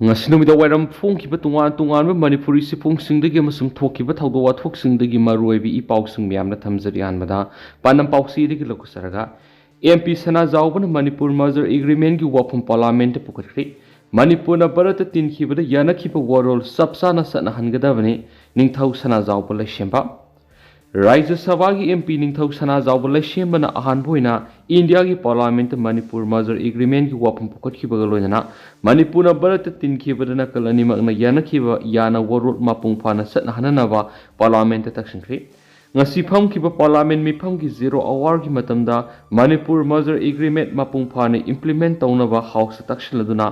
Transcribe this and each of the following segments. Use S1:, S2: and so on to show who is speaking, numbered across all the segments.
S1: Ngasinumida wairam phongkiba tungan Manipuri sipungsingdagi amasung thokiba thawdo wathoksingdagi maruoibi ipausing miyamna thamjari anmada panam pausidagi lokusaraga MP Sana Zaubana Manipur Merger Agreement gi Wapham Parliament pukatri Manipurna Bharata tinkhibada yanakhiba warol sabsana satna hangadabani ningthau Sana Zauba laishemba Rajya Sabha की MP Ningthou सना जावब लाइसेमबना अहानबोइना India की parliament Manipur merger agreement की वाफम पुखटखिबगा लोइना मणिपुरना भारत तिनखिबदना कलनिमकना यानखिबा याना वरोल मापुंग फाना सतना हननबा parliament तक्सिंख्रि ngasi famkiba parliament mifamgi 0 hour ki matamda Manipur merger agreement mapung phane implement tawnaba house takshilladuna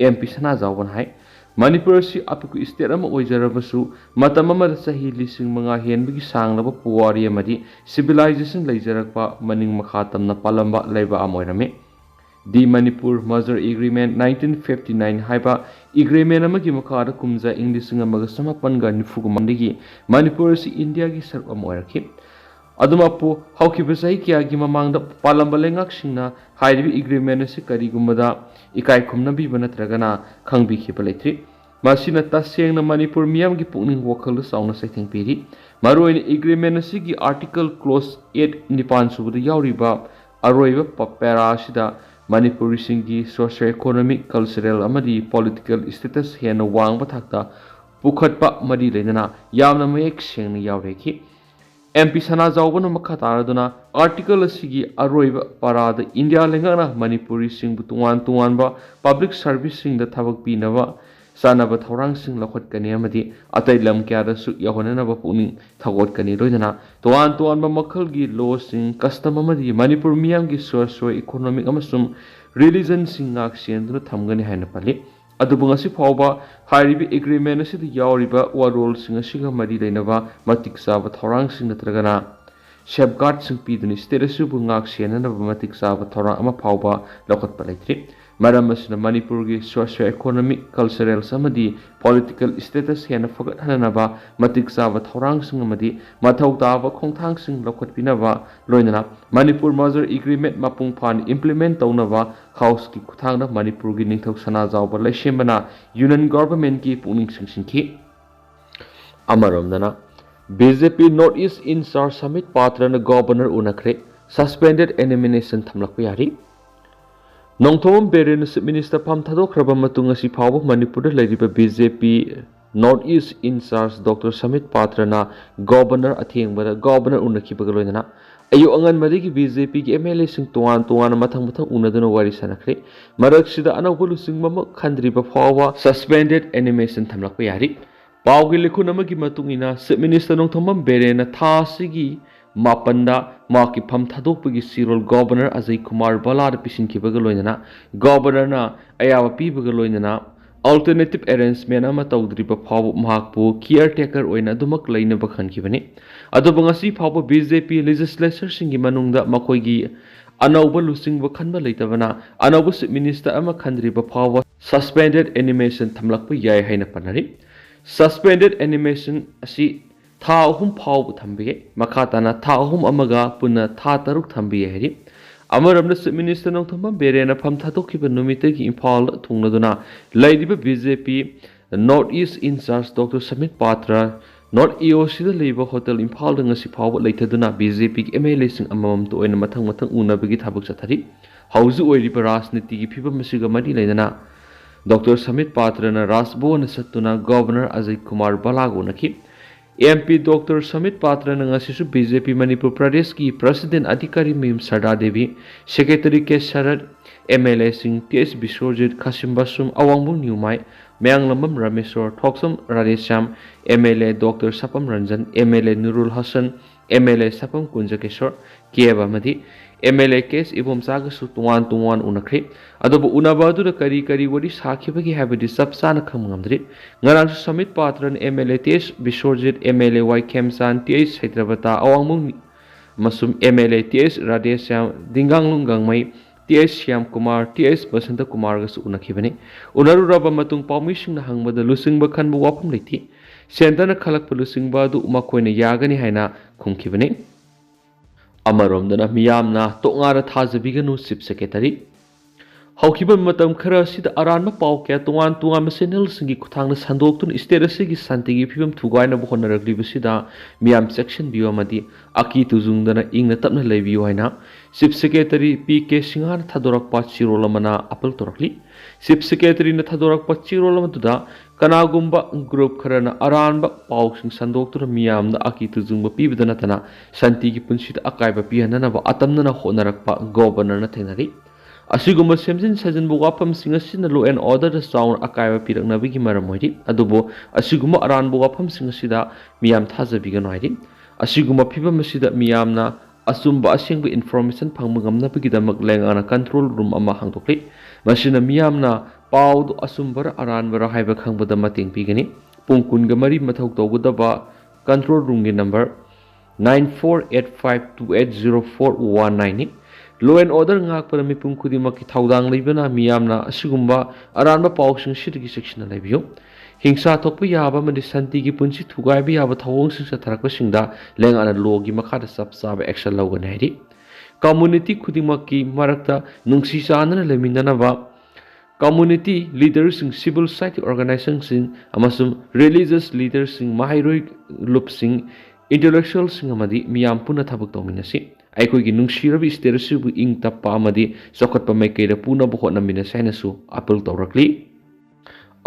S1: MP sana jawban hai Manipur si apiku state ama oijarabasu matam amada sahi lising manga henbigi sanglaba puwari amadi civilization leijarakpa maning makha tamna palamba leiba amoirame The Manipur Merger Agreement 1959 haiba agreement amagi makhara kumja English amaga samapanga nifugumandigi Manipur si India gi sarp amoirakhi adumapu haukiba sahi kya gi mamangda palamba lengak singna haibi agreement si karigumada ikai khumna bi banatragana khangbi khipalaitri masina tasengna Manipur miyam gi pukning wakhal sauna saithing piri maroin agreement si gi article clause 8 nipan subada yauriba aroiba papera sida Manipuri singi socio-economic, cultural, amadi political status hena wang bathakta pukhatpa madi lenana yamna mayek sengna yaureki MP sana jawbana makha taraduna article asigi aroiba parada India lengana Manipuri sing tuan ba public service sing da thabak pinaba sanaba thorang sing lakhot kani amadi atai lam kya da su yahonana ba puning thagot kani roidana tuan ba makhal gi law sing custom amadi Manipur miyam gi socio economic amasum religion sing ngak sienduna thamgani haina pali adubu ngasi phawba hairibi agreement asidi yauriba warol sing asiga mari leinaba matik saba thorang sing natragana safeguard sing piduni status bu ngak sienana ba matik saba thorang ama phawba lakhot palaitri Madam Masina Manipur gi socio-economic, cultural samadi political status hena fagat hanaba matik saba thorang sing amadi mathau taba khongthang sing lokhat pinaba loinana Manipur merger agreement mapung phan implement tawnaba house ki kuthangna Manipur gi ningthau sana jawba laisembana union government ki puning singsinki amaromdana BJP North East in Sar Summit Patra na governor unakre suspended elimination thamlakpa yari Nongthom Beren Minister Pam Thadok Rabamatung asi phawba Manipur leiriba BJP North East in charge Dr. Samit Patrana Governor Athengbada Governor unakhibaga loinana ayu angan madigi BJP ki MLA sing tuan mathang unaduna wari sanakre marak sida anawulu sing mama khandriba phawba suspended animation thamlakpa yari pawgi likhun amagi matungina Minister Nongthom Beren tha sigi Mapanda Maki Pam Thadokpagi Sirol Governor Ajay Kumar Balad Pisin Kibaga Loinana Governor na Ayawa Pibaga Loinana alternative arrangement ama tawdriba phaw mahakpu caretaker oina dumak laina bakhan kibani adobangasi phaw BJP legislature singi manungda makoigi anauba lusing bakhanba leitabana anauba minister ama khandriba phaw suspended animation thamlakpa yai haina panari suspended animation asi tha ahum phaw thambiye makhatana tha ahum amaga puna tha taruk thambiye heri amaramna minister nongthamba berena pham thadokhiba numitagi imphal thungladuna laidiba BJP North East in charge Dr. Samit Patra North EOC da leiba hotel imphal da ngasi phaw leithaduna BJP ki MLA sing amam to oina mathang unabagi thabak chathari hauzu oiriba rajniti gi phibam masiga mari leidana Dr. Samit Patra na rasbo na satuna Governor Ajay Kumar Balago nakhi MP Dr. Samit Patra nangasisu BJP Manipur Pradesh ki President Adhikari Mim Sarda Devi Secretary K Sharad MLA Singh TS Biswajit Khasimbasum Awangbung Nyumai Mayamna Rameswar Thoksam Radesham MLA Dr. Sapam Ranjan MLA Nurul Hassan MLA Sapam Kunjakeshwar Kieva Madi MLA case ibom saga su tuan unakre adobo unabadu da kari wadi sakhibagi habidi sabsana khamngamdri ngarang Samit Patran MLA TS Biswajit MLA Y Kemsan TS Hyderabad awangmung masum MLA TS Radesham Dinganglung Gangmai TS Shyam Kumar TS Basanta Kumar ga su unakhibani unaru raba matung pawmising na hangbada lusing bakhan bu Wapham leiti sentana khalak lusing badu makoina yagani haina khumkhibani Amarom dana Mayamna Tongara Thazabiganu Sip Secretary ꯍꯧꯈꯤꯕ ꯃꯇꯝ ꯈꯔ ꯑꯁꯤꯗ ꯑꯔꯥꯟꯕ ꯄꯥꯎ ꯀꯌꯥ ꯇꯣꯉꯥꯟꯕ ꯆꯦꯅꯦꯜꯁꯤꯡꯒꯤ ꯈꯨꯠꯊꯥꯡꯗ ꯁꯟꯗꯣꯛꯇꯨꯅ state ꯑꯁꯤꯒꯤ ꯁꯥꯟꯇꯤꯒꯤ ꯐꯤꯕꯝ ꯊꯨꯒꯥꯏꯅꯕ ꯍꯣꯠꯅꯔꯛꯂꯤꯕꯁꯤꯗ ꯃꯤꯌꯥꯝ ꯆꯦꯛꯁꯤꯟꯕꯤꯌꯨ ꯑꯃꯗꯤ ꯑꯀꯤ ꯇꯨꯖꯨꯡꯗꯅ ꯏꯪꯅ ꯇꯞꯅ ꯂꯩꯕꯤꯌꯨ ꯍꯥꯏꯅ ꯆꯤꯞ ꯁꯦꯀ꯭ꯔꯦꯇꯔꯤ ꯄꯤ.ꯀꯦ. ꯁꯤꯡꯍꯅ ꯊꯥꯗꯣꯔꯛꯄ ꯆꯤꯔꯣꯜ ꯑꯃꯅ ꯑꯄꯤꯜ ꯇꯧꯔꯛꯂꯤ꯫ ꯆꯤꯞ ꯁꯦꯀ꯭ꯔꯦꯇꯔꯤꯅ ꯊꯥꯗꯣꯔꯛꯄ ꯆꯤꯔꯣꯜ ꯑꯃꯗꯨꯗ ꯀꯅꯥꯒꯨꯝꯕ ꯒ꯭ꯔꯨꯞ ꯈꯔꯅ ꯑꯔꯥꯟꯕ ꯄꯥꯎꯁꯤꯡ ꯁꯟꯗꯣꯛꯇꯨꯅ ꯃꯤꯌꯥꯝꯗ ꯑꯀꯤ ꯇꯨꯖꯨꯡꯕ ꯄꯤꯕꯗ ꯅꯠꯇꯅ ꯁꯥꯟꯇꯤꯒꯤ ꯄꯨꯟꯁꯤꯗ ꯑꯀꯥꯏꯕ ꯄꯤꯍꯟꯅꯅꯕ ꯑꯇꯝꯅꯅ ꯍꯣꯠꯅꯔꯛꯄ ꯒꯣꯚꯔꯅꯔꯅ ꯊꯦꯡꯅꯔꯤ꯫ ꯑꯁꯤꯒꯨꯝꯕ ꯁꯦꯝꯖꯤꯟ ꯁꯥꯖꯤꯟꯕ ꯋꯥꯐꯝꯁꯤꯡ ꯑꯁꯤꯅ ꯂꯣ ꯑꯦꯟ ꯑꯣꯔꯗꯔꯗ ꯆꯥꯎꯅ ꯑꯀꯥꯏꯕ ꯄꯤꯔꯛꯅꯕꯒꯤ ꯃꯔꯝ ꯑꯣꯏꯔꯤ꯫ ꯑꯗꯨꯕꯨ ꯑꯁꯤꯒꯨꯝꯕ ꯑꯔꯥꯟꯕ ꯋꯥꯐꯝꯁꯤꯡ ꯑꯁꯤꯗ ꯃꯤꯌꯥꯝ ꯊꯥꯖꯕꯤꯒꯅꯨ ꯍꯥꯏꯔꯤ꯫ ꯑꯁꯤꯒꯨꯝꯕ ꯐꯤꯚꯝ ꯑꯁꯤꯗ ꯃꯤꯌꯥꯝꯅ ꯑꯆꯨꯝꯕ ꯑꯁꯦꯡꯕ ꯏꯟꯐꯣꯔꯃꯦꯁꯟ ꯐꯪꯕ ꯉꯝꯅꯕꯒꯤꯗꯃꯛ ꯂꯩꯉꯥꯛꯅ ꯀꯟꯇ꯭ꯔꯣꯜ ꯔꯨꯝ ꯑꯃ ꯍꯥꯡꯗꯣꯛꯂꯤ꯫ ꯃꯁꯤꯅ ꯃꯤꯌꯥꯝꯅ ꯄꯥꯎꯗꯨ ꯑꯆꯨꯝꯕꯔ ꯑꯔꯥꯟꯕꯔ ꯍꯥꯏꯕ ꯈꯪꯕꯗ ꯃꯇꯦꯡ ꯄꯤꯒꯅꯤ꯫ ꯄꯨꯡ 24 ꯃꯊꯧ ꯇꯧꯒꯗꯕ ꯀꯟꯇ꯭ꯔꯣꯜ ꯔꯨꯝꯒꯤ ꯅꯝꯕꯔ 9485280419 ꯅꯤ꯫ ꯂꯣ ꯑꯦꯟ ꯑꯣꯔꯗꯔ ꯉꯥꯛꯄꯗ ꯃꯤꯄꯨꯝ ꯈꯨꯗꯤꯡꯃꯛꯀꯤ ꯊꯧꯗꯥꯡ ꯂꯩꯕꯅ ꯃꯤꯌꯥꯝꯅ ꯑꯁꯤꯒꯨꯝꯕ ꯑꯔꯥꯟꯕ ꯄꯥꯎꯁꯤꯡ ꯑꯁꯤꯗꯒꯤ ꯆꯦꯛꯁꯤꯟꯅ ꯂꯩꯕꯤꯌꯨ꯫ ꯍꯤꯡꯁꯥ ꯊꯣꯛꯄ ꯌꯥꯕ ꯑꯃꯗꯤ ꯁꯥꯟꯇꯤꯒꯤ ꯄꯨꯟꯁꯤ ꯊꯨꯒꯥꯏꯕ ꯌꯥꯕ ꯊꯧꯑꯣꯡꯁꯤꯡ ꯆꯠꯊꯔꯛꯄꯁꯤꯡꯗ ꯂꯩꯉꯥꯛꯅ ꯂꯣꯒꯤ ꯃꯈꯥꯗ ꯆꯞ ꯆꯥꯕ ꯑꯦꯛꯁꯟ ꯂꯧꯒꯅꯤ ꯍꯥꯏꯔꯤ꯫ ꯀꯝꯃꯨꯅꯤꯇꯤ ꯈꯨꯗꯤꯡꯃꯛꯀꯤ ꯃꯔꯛꯇ ꯅꯨꯡꯁꯤ ꯆꯥꯟꯅꯅ ꯂꯩꯃꯤꯟꯅꯅꯕ ꯀꯝꯃꯨꯅꯤꯇꯤ ꯂꯤꯗꯔꯁꯤꯡ, ꯁꯤꯚꯤꯜ ꯁꯣꯁꯥꯏꯇꯤ ꯑꯣꯔꯒꯅꯥꯏꯖꯦꯁꯟꯁꯤꯡ ꯑꯃꯁꯨꯡ ꯔꯤꯂꯤꯖꯤꯌꯁ ꯂꯤꯗꯔꯁꯤꯡ, ꯃꯍꯩꯔꯣꯏ ꯂꯨꯞꯁꯤꯡ, ꯏꯟꯇꯦꯂꯦꯛꯆꯨꯑꯦꯜꯁꯤꯡ ꯑꯃꯗꯤ ꯃꯤꯌꯥꯝ ꯄꯨꯟꯅ ꯊꯕꯛ ꯇꯧꯃꯤꯟꯅꯁꯤ꯫ ꯑꯩꯈꯣꯏꯒꯤ ꯅꯨꯡꯁꯤꯔꯕ ꯁ꯭ꯇꯦꯠ ꯑꯁꯤꯕꯨ ꯏꯪ ꯇꯞꯄ ꯑꯃꯗꯤ ꯆꯥꯎꯈꯠꯄ ꯃꯥꯏꯀꯩꯗ ꯄꯨꯅꯕ ꯍꯣꯠꯅꯃꯤꯟꯅꯁꯤ ꯍꯥꯏꯅꯁꯨ ꯑꯄꯤꯜ ꯇꯧꯔꯛꯂꯤ꯫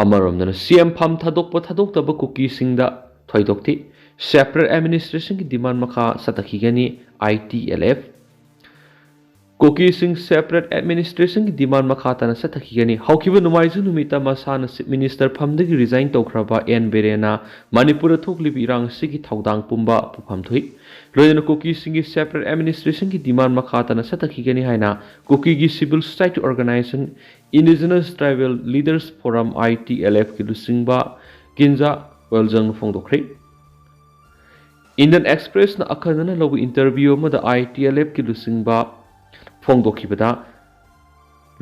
S1: ꯑꯃꯔꯣꯝꯗꯅ ꯁꯤ.ꯑꯦꯝ ꯐꯝ ꯊꯥꯗꯣꯛꯇꯕ ꯀꯨꯀꯤꯁꯤꯡꯗ ꯊꯣꯏꯗꯣꯛꯇꯦ꯫ ꯁꯦꯄꯔꯦꯠ ꯑꯦꯗꯃꯤꯅꯤꯁꯇ꯭ꯔꯦꯁꯟꯒꯤ ꯗꯤꯃꯥꯟ ꯃꯈꯥ ꯆꯠꯊꯈꯤꯒꯅꯤ꯫ ITLF ꯀꯨꯀꯤꯁꯤꯡ ꯁꯦꯄꯔꯦꯠ ꯑꯦꯗꯃꯤꯅꯤꯁꯇ꯭ꯔꯦꯁꯟꯒꯤ ꯗꯤꯃꯥꯟ ꯃꯈꯥ ꯇꯥꯅ ꯆꯠꯊꯈꯤꯒꯅꯤ꯫ ꯍꯧꯈꯤꯕ ꯅꯣꯡꯃꯥꯏꯖꯤꯡ ꯅꯨꯃꯤꯠꯇ ꯃꯁꯥꯅ ꯆꯤꯞ ꯃꯤꯅꯤꯁꯇꯔ ꯐꯝꯗꯒꯤ ꯔꯤꯖꯥꯏꯟ ꯇꯧꯈ꯭ꯔꯕ ꯑꯦꯟ ꯕꯤꯔꯦꯟꯅ ꯃꯅꯤꯄꯨꯔꯗ ꯊꯣꯛꯂꯤꯕ ꯏꯔꯥꯡ ꯑꯁꯤꯒꯤ ꯊꯧꯗꯥꯡ ꯄꯨꯝꯕ ꯄꯨꯐꯝ ꯊꯣꯛꯏ꯫ ꯂꯣꯏꯅꯅ ꯀꯨꯀꯤꯁꯤꯡꯒꯤ ꯁꯦꯄꯔꯦꯠ ꯑꯦꯗꯃꯤꯅꯤꯁꯇ꯭ꯔꯦꯁꯟꯒꯤ ꯗꯤꯃꯥꯟ ꯃꯈꯥ ꯇꯥꯅ ꯆꯠꯊꯈꯤꯒꯅꯤ ꯍꯥꯏꯅ ꯀꯨꯀꯤꯒꯤ civil society organisation indigenous tribal leaders forum ITLFꯀꯤ ꯂꯨꯆꯤꯡꯕ ꯀꯤꯟꯖꯥ ꯋꯦꯜꯖꯪꯅ ꯐꯣꯡꯗꯣꯛꯈ꯭ꯔꯦ꯫ ꯏꯟꯗꯤꯌꯟ ꯑꯦꯛꯁꯄ꯭ꯔꯦꯁꯅ ꯑꯈꯟꯅꯅ ꯂꯧꯕ ꯏꯟꯇꯔꯚ꯭ꯌꯨ ꯑꯃꯗ ITLFꯀꯤ ꯂꯨꯆꯤꯡꯕ ꯐꯣꯡꯗꯣꯛꯈꯤꯕꯗ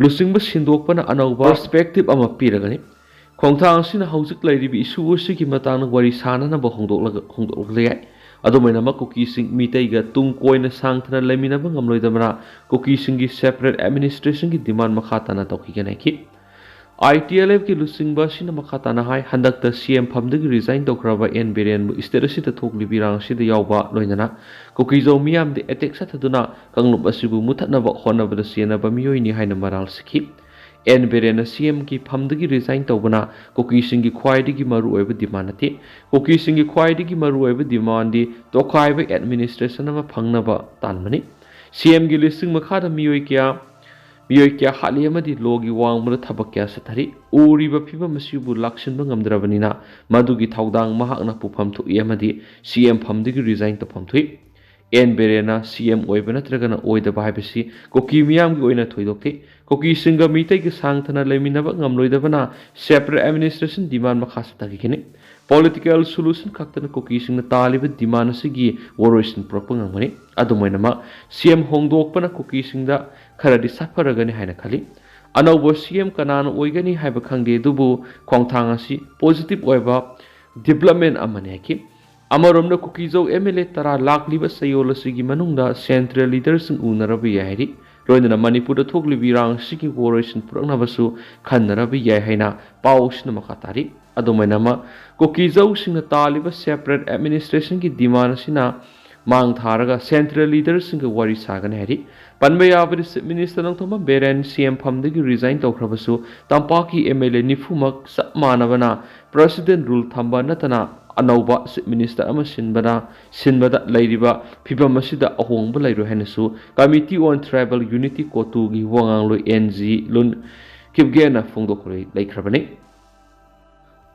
S1: ꯂꯨꯆꯤꯡꯕ ꯁꯤꯟꯗꯣꯛꯄꯅ ꯑꯅꯧꯕ ꯄꯔꯁꯄꯦꯛꯇꯤꯕ ꯑꯃ ꯄꯤꯔꯒꯅꯤ꯫ ꯈꯣꯡꯊꯥꯡ ꯑꯁꯤꯅ ꯍꯧꯖꯤꯛ ꯂꯩꯔꯤꯕ ꯏꯁꯨ ꯑꯁꯤꯒꯤ ꯃꯇꯥꯡꯗ ꯋꯥꯔꯤ ꯁꯥꯅꯅꯕ ꯍꯣꯡꯗꯣꯛꯂꯛꯄ ꯌꯥꯏ꯫ ꯑꯗꯨꯃꯥꯏꯅꯃꯛ ꯀꯨꯀꯤꯁꯤꯡ ꯃꯤꯇꯩꯒ ꯇꯨꯡ ꯀꯣꯏꯅ ꯁꯥꯡꯊꯅ ꯂꯩꯃꯤꯟꯅꯕ ꯉꯝꯂꯣꯏꯗꯕꯅ ꯀꯨꯀꯤꯁꯤꯡꯒꯤ ꯁꯦꯄꯔꯦꯠ ꯑꯦꯗꯃꯤꯅꯤꯁꯇ꯭ꯔꯦꯁꯟꯒꯤ ꯗꯤꯃꯥꯟ ꯃꯈꯥ ꯇꯥꯅ ꯇꯧꯈꯤꯒꯅꯤ ꯍꯥꯏꯈꯤ꯫ ITLFꯀꯤ ꯂꯨꯆꯤꯡꯕ ꯑꯁꯤꯅ ꯃꯈꯥ ꯇꯥꯅ ꯍꯥꯏ ꯍꯟꯗꯛꯇ ꯁꯤ.ꯑꯦꯝ ꯐꯝꯗꯒꯤ ꯔꯤꯖꯥꯏꯟ ꯇꯧꯈ꯭ꯔꯕ ꯑꯦꯟ ꯕꯤꯔꯦꯟꯕꯨ ꯁ꯭ꯇꯦꯠ ꯑꯁꯤꯗ ꯊꯣꯛꯂꯤꯕ ꯏꯔꯥꯡ ꯑꯁꯤꯗ ꯌꯥꯎꯕ ꯂꯣꯏꯅꯅ ꯀꯨꯀꯤꯖꯧ ꯃꯤꯌꯥꯝꯗ ꯑꯦꯇꯦꯛ ꯆꯠꯊꯗꯨꯅ ꯀꯥꯡꯂꯨꯞ ꯑꯁꯤꯕꯨ ꯃꯨꯠꯊꯠꯅꯕ ꯍꯣꯠꯅꯕꯗ ꯆꯦꯟꯅꯕ ꯃꯤꯑꯣꯏꯅꯤ ꯍꯥꯏꯅ ꯃꯔꯥꯜ ꯁꯤꯈꯤ꯫ ꯑꯦꯟ ꯕꯤꯔꯦꯟꯅ सी.एम.ꯒꯤ ꯐꯝꯗꯒꯤ ꯔꯤꯖꯥꯏꯟ ꯇꯧꯕꯅ ꯀꯨꯀꯤꯁꯤꯡꯒꯤ ꯈ꯭ꯋꯥꯏꯗꯒꯤ ꯃꯔꯨꯑꯣꯏꯕ ꯗꯤꯃꯥꯟ ꯅꯠꯇꯦ꯫ ꯀꯨꯀꯤꯁꯤꯡꯒꯤ ꯈ꯭ꯋꯥꯏꯗꯒꯤ ꯃꯔꯨꯑꯣꯏꯕ ꯗꯤꯃꯥꯟꯗꯤ ꯇꯣꯈꯥꯏꯕ ꯑꯦꯗꯃꯤꯅꯤꯁꯇ꯭ꯔꯦꯁꯟ ꯑꯃ ꯐꯪꯅꯕ ꯇꯥꯟꯕꯅꯤ꯫ सी.एम.ꯒꯤ ꯂꯤꯁꯤꯡ ꯃꯈꯥꯗ ꯃꯤꯑꯣꯏ ꯀꯌꯥ ꯍꯥꯠꯂꯤ ꯑꯃꯗꯤ ꯂꯣꯒꯤ ꯋꯥꯡꯃꯗ ꯊꯕꯛ ꯀꯌꯥ ꯆꯠꯊꯔꯤ꯫ ꯎꯔꯤꯕ ꯐꯤꯚꯝ ꯑꯁꯤꯕꯨ ꯂꯥꯛꯁꯤꯟꯕ ꯉꯝꯗ꯭ꯔꯕꯅꯤꯅ ꯃꯗꯨꯒꯤ ꯊꯧꯗꯥꯡ ꯃꯍꯥꯛꯅ ꯄꯨꯐꯝ ꯊꯣꯛꯏ ꯑꯃꯗꯤ सी.एम ꯐꯝꯗꯒꯤ ꯔꯤꯖꯥꯏꯟ ꯇꯧꯐꯝ ꯊꯣꯛꯏ꯫ ꯑꯦꯟ ꯕꯤꯔꯦꯟꯅ सी.एम ꯑꯣꯏꯕ ꯅꯠꯇ꯭ꯔꯒꯅ ꯑꯣꯏꯗꯕ ꯍꯥꯏꯕꯁꯤ ꯀꯨꯀꯤ ꯃꯤꯌꯥꯝꯒꯤ ꯑꯣꯏꯅ ꯊꯣꯏꯗꯣꯛꯇꯦ꯫ ꯀꯨꯀꯤꯁꯤꯡꯒ ꯃꯤꯇꯩꯒ ꯁꯥꯡꯊꯅ ꯂꯩꯃꯤꯟꯅꯕ ꯉꯝꯂꯣꯏꯗꯕꯅ ꯁꯦꯄꯔꯦꯠ ꯑꯦꯗꯃꯤꯅꯤꯁꯇ꯭ꯔꯦꯁꯟ ꯗꯤꯃꯥꯟ ꯃꯈꯥ ꯆꯠꯊꯈꯤꯒꯅꯤ꯫ ꯄꯣꯂꯤꯇꯤꯀꯦꯜ ꯁꯣꯂꯨꯁꯟ ꯈꯛꯇꯅ ꯀꯨꯀꯤꯁꯤꯡꯅ ꯇꯥꯜꯂꯤꯕ ꯗꯤꯃꯥꯟ ꯑꯁꯤꯒꯤ ꯋꯥꯔꯣꯏꯁꯤꯟ ꯄꯨꯔꯛꯄ ꯉꯝꯒꯅꯤ꯫ ꯑꯗꯨꯃꯥꯏꯅꯃꯛ सी.एम ꯍꯣꯡꯗꯣꯛꯄꯅ ꯀꯨꯀꯤꯁꯤꯡꯗ ꯈꯔꯗꯤ ꯁꯥꯐꯔꯒꯅꯤ ꯍꯥꯏꯅ ꯈꯜꯂꯤ꯫ ꯑꯅꯧꯕ सी.एम ꯀꯅꯥꯅ ꯑꯣꯏꯒꯅꯤ ꯍꯥꯏꯕ ꯈꯪꯗꯦ ꯑꯗꯨꯕꯨ ꯈꯣꯡꯊꯥꯡ ꯑꯁꯤ ꯄꯣꯖꯤꯇꯤꯕ ꯑꯣꯏꯕ ꯗꯤꯕꯦꯂꯞꯃꯦꯟ ꯑꯃꯅꯤ ꯍꯥꯏꯈꯤ꯫ ꯑꯃꯔꯣꯝꯗ ꯀꯨꯀꯤꯖꯧ MLA 10 ꯂꯥꯛꯂꯤꯕ ꯆꯌꯣꯜ ꯑꯁꯤꯒꯤ ꯃꯅꯨꯡꯗ ꯁꯦꯟꯇ꯭ꯔꯦꯜ ꯂꯤꯗꯔꯁꯤꯡ ꯎꯅꯔꯕ ꯌꯥꯏ ꯍꯥꯏꯔꯤ꯫ ꯂꯣꯏꯅꯅ ꯃꯅꯤꯄꯨꯔꯗ ꯊꯣꯛꯂꯤꯕ ꯏꯔꯥꯡ ꯑꯁꯤꯒꯤ ꯋꯥꯔꯣꯏꯁꯤꯟ ꯄꯨꯔꯛꯅꯕꯁꯨ ꯈꯟꯅꯔꯕ ꯌꯥꯏ ꯍꯥꯏꯅ ꯄꯥꯎ ꯑꯁꯤꯅ ꯃꯈꯥ ꯇꯥꯔꯤ꯫ ꯑꯗꯨꯃꯥꯏꯅꯃꯛ ꯀꯨꯀꯤꯖꯧꯁꯤꯡꯅ ꯇꯥꯜꯂꯤꯕ ꯁꯦꯄꯔꯦꯠ ꯑꯦꯗꯃꯤꯅꯤꯁꯇ꯭ꯔꯦꯁꯟꯒꯤ ꯗꯤꯃꯥꯟ ꯑꯁꯤꯅ ꯃꯥꯡ ꯊꯥꯔꯒ ꯁꯦꯟꯇ꯭ꯔꯦꯜ ꯂꯤꯗꯔꯁꯤꯡꯒ ꯋꯥꯔꯤ ꯁꯥꯒꯅꯤ ꯍꯥꯏꯔꯤ꯫ ꯄꯟꯕ ꯌꯥꯕꯗꯤ chief minister Nongthombam Biren CM ꯐꯝꯗꯒꯤ resign ꯇꯧꯈ꯭ꯔꯕꯁꯨ ꯇꯝꯄꯥꯛꯀꯤ MLA 90ꯃꯛ ꯆꯞ ꯃꯥꯟꯅꯕꯅ ꯄ꯭ꯔꯁꯤꯗꯦꯟ ꯔꯨꯜ ꯊꯝꯕ ꯅꯠꯇꯅ ꯑꯅꯧꯕ ꯆꯤꯞ ꯃꯤꯅꯤꯁꯇꯔ ꯑꯃ ꯁꯤꯟꯕꯗ ꯂꯩꯔꯤꯕ ꯐꯤꯚꯝ ꯑꯁꯤꯗ ꯑꯍꯣꯡꯕ ꯂꯩꯔꯣꯏ ꯍꯥꯏꯅꯁꯨ ꯀꯃꯤꯇꯤ ꯑꯣꯟ ꯇ꯭ꯔꯥꯏꯕꯦꯜ ꯌꯨꯅꯤꯇꯤ ꯀꯣꯇꯨꯒꯤ ꯋꯥꯉꯥꯡꯂꯣꯏ NG ꯂꯨꯟ ꯀꯤꯞꯒꯦꯅ ꯐꯣꯡꯗꯣꯛꯂꯣꯏ ꯂꯩꯈ꯭ꯔꯕꯅꯤ꯫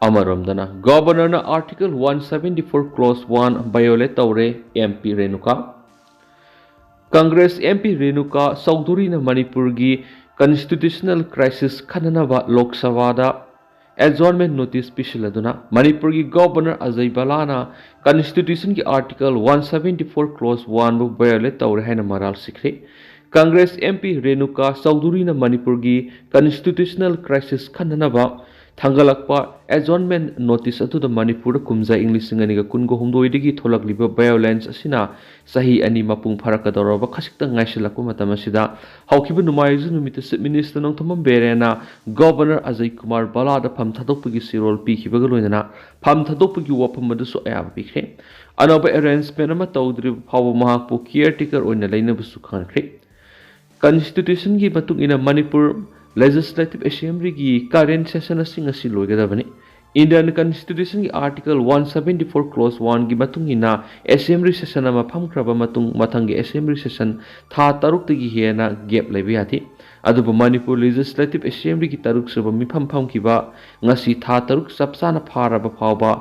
S1: ꯑꯃꯔꯣꯝꯗꯅ ꯒꯚꯔꯅꯔꯅ ꯑꯥꯔꯇꯤꯀꯜ 174 ꯀ꯭ꯂꯣꯖ 1 ꯚꯥꯏꯑꯣꯂꯦꯠ ꯇꯧꯔꯦ꯫ MP ꯔꯦꯅꯨꯀꯥ ꯀꯪꯒ꯭ꯔꯦꯁ MP ꯔꯦꯅꯨꯀꯥ ꯆꯧꯙꯨꯔꯤꯅ ꯃꯅꯤꯄꯨꯔꯒꯤ ꯀꯟꯁꯇꯤꯇ꯭ꯌꯨꯁꯅꯦꯜ ꯀ꯭ꯔꯥꯏꯁꯤꯁ ꯈꯟꯅꯅꯕ ꯂꯣꯛ ꯁꯚꯥꯗ ꯑꯦꯗꯖꯣꯔꯟꯃꯦꯟꯠ ꯅꯣꯇꯤꯁ ꯄꯤꯁꯤꯜꯂꯗꯨꯅ ꯃꯅꯤꯄꯨꯔꯒꯤ ꯒꯚꯔꯅꯔ ꯑꯖय ꯕꯂꯥꯅ ꯀꯟꯁꯇꯤꯇ꯭ꯌꯨꯁꯟꯒꯤ ꯑꯥꯔꯇꯤꯀꯜ 174 ꯀ꯭ꯂꯣꯖ 1ꯕꯨ ꯚꯥꯏꯑꯣꯂꯦꯠ ꯇꯧꯔꯦ ꯍꯥꯏꯅ ꯃꯔꯥꯜ ꯁꯤꯈ꯭ꯔꯦ꯫ ꯀꯪꯒ꯭ꯔꯦꯁ MP ꯔꯦꯅꯨꯀꯥ ꯆꯧꯙꯨꯔꯤꯅ ꯃꯅꯤꯄꯨꯔꯒꯤ ꯀꯟꯁꯇꯤꯇ꯭ꯌꯨꯁꯅꯦꯜ ꯀ꯭ꯔꯥꯏꯁꯤꯁ ꯈꯟꯅꯅꯕ थांगलकपा एजॉनमेंट नोटिस अतुदा मणिपुर कुमजा इंग्लिश अंगनिगा कुनगो हुमदोइदगी थोलकलिबा वायोलेंस असिना सही अनि मपुंग फरकदौरबा खसिकता ngaishalakpa matam asida haukiba numaiju numita chief minister nongthomam berena governor Ajay Kumar Balada pham thadokpagi sirol pikhibaga loinana pham thadokpagi wafam adu so ayab pikhe anoba arrangement ama tawdri phaw mahakpu caretaker oina lainabusu khankhre constitution gi batung ina Manipur Legislative Assembly ki current session asing asi loigadabani Indian Constitution ki Article 174 Clause 1 ki batung ina Assembly session ama phamkraba matung mathangi Assembly session tha taruk tagi hena gap laibi ati aduba Manipur Legislative Assembly ki taruk saba mifam phamkiba ngasi tha taruk sapsana pharaba phawba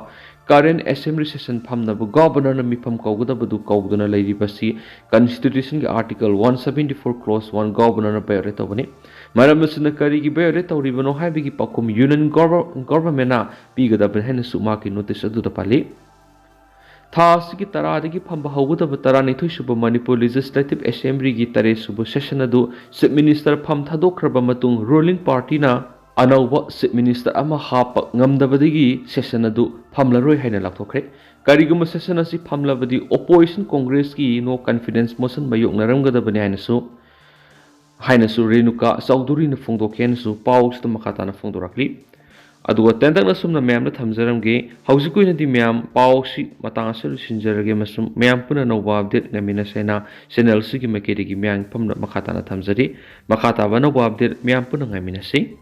S1: current Assembly session phamnabu governor na mifam kawgadabadu kawduna lairibasi Constitution ki Article 174 Clause 1 governor na violate tawbani maram asina karigi violate tawribano haibigi pakum union government na pigadabani hena suma ki notice adu da pali Thas ki taradagi phamba hawgadaba taranithoi suba Manipur Legislative Assembly ki tare suba session adu chief minister pham thadokraba matung ruling party na anauba chief minister ama hapa ngamdabadagi session adu phamlaroi haina lakthokre kariguma session asi phamlabadi opposition congress ki no confidence motion mayok naramgadabani hainasu renuka sauduri na phongdokhen su paus ta makata na phongdorakli aduga tendang na sumna mayam na thamjaramge haujikoi na di mayam pausi matang asel sinjarage masum mayam puna no update ngamina sena channel si ki makeri gi mayam phamna makata na thamjari makata ba no update mayam puna ngamina si